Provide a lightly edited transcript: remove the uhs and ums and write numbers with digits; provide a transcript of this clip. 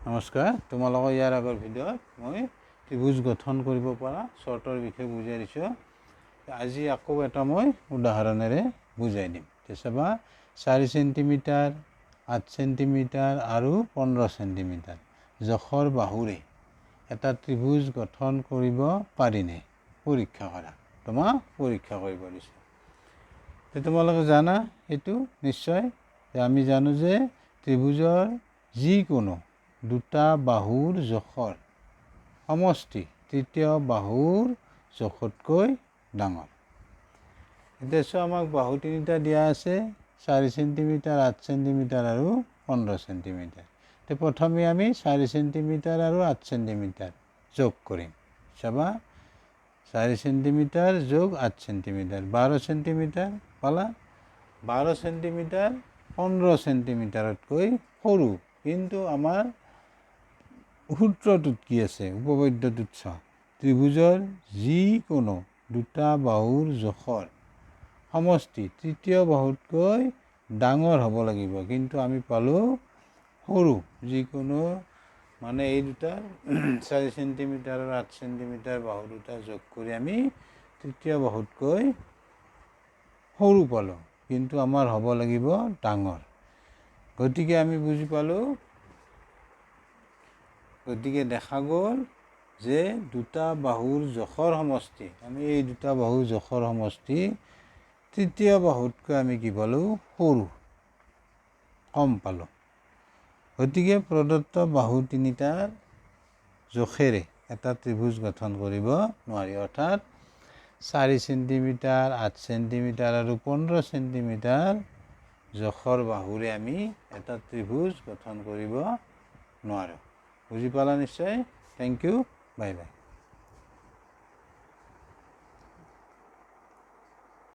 নমস্কাৰ, তোমালোকৰ ইয়াৰ আগৰ ভিডিঅ'ত মই ত্ৰিভুজ গঠন কৰিব পৰা চৰ্টৰ বিষয়ে বুজাই দিছোঁ। আজি আকৌ এটা মই উদাহৰণেৰে বুজাই দিম। চাবা 4 চেণ্টিমিটাৰ, 8 চেণ্টিমিটাৰ আৰু 15 চেণ্টিমিটাৰ জোখৰ বাহুৰে এটা ত্ৰিভুজ গঠন কৰিব পাৰিনে? পৰীক্ষা কৰা। তোমাক পৰীক্ষা কৰিব দিছোঁ। তোমালোকে জানা এইটো নিশ্চয় যে আমি জানো যে ত্ৰিভুজৰ যিকোনো দুটা বাহুৰ জোখৰ সমষ্টি তৃতীয় বাহুৰ জোখতকৈ ডাঙৰ। এতিয়া চোৱা, আমাক বাহু তিনিটা দিয়া আছে, 4 চেণ্টিমিটাৰ, 8 চেণ্টিমিটাৰ আৰু 15 চেণ্টিমিটাৰ। প্ৰথমে আমি 4 চেণ্টিমিটাৰ আৰু 8 চেণ্টিমিটাৰ যোগ কৰিম। চাবা, 4 চেণ্টিমিটাৰ যোগ 8 চেণ্টিমিটাৰ 12 চেণ্টিমিটাৰ পালা। 12 চেণ্টিমিটাৰ 15 চেণ্টিমিটাৰতকৈ সৰু, কিন্তু আমাৰ সূত্ৰটোত কি আছে, উপপাদ্যটোত চোৱা, ত্ৰিভুজৰ যিকোনো দুটা বাহুৰ জোখৰ সমষ্টি তৃতীয় বাহুতকৈ ডাঙৰ হ'ব লাগিব, কিন্তু আমি পালোঁ সৰু। যিকোনো মানে এই দুটা 4 চেণ্টিমিটাৰ আৰু 8 চেণ্টিমিটাৰ বাহু দুটা যোগ কৰি আমি তৃতীয় বাহুতকৈ সৰু পালোঁ, কিন্তু আমাৰ হ'ব লাগিব ডাঙৰ। গতিকে আমি বুজি পালোঁ, গতিকে দেখা গ'ল যে দুটা বাহুৰ জোখৰ সমষ্টি, আমি এই দুটা বাহুৰ জোখৰ সমষ্টি তৃতীয় বাহুতকৈ আমি কি পালোঁ, সৰু, কম পালোঁ। গতিকে প্ৰদত্ত বাহু তিনিটাৰ জোখেৰে এটা ত্ৰিভুজ গঠন কৰিব নোৱাৰি। অৰ্থাৎ 4 চেণ্টিমিটাৰ, 8 চেণ্টিমিটাৰ আৰু 15 চেণ্টিমিটাৰ জোখৰ বাহুৰে আমি এটা ত্ৰিভুজ গঠন কৰিব নোৱাৰোঁ। বুজি পালা নিশ্চয়। Thank you, bye by.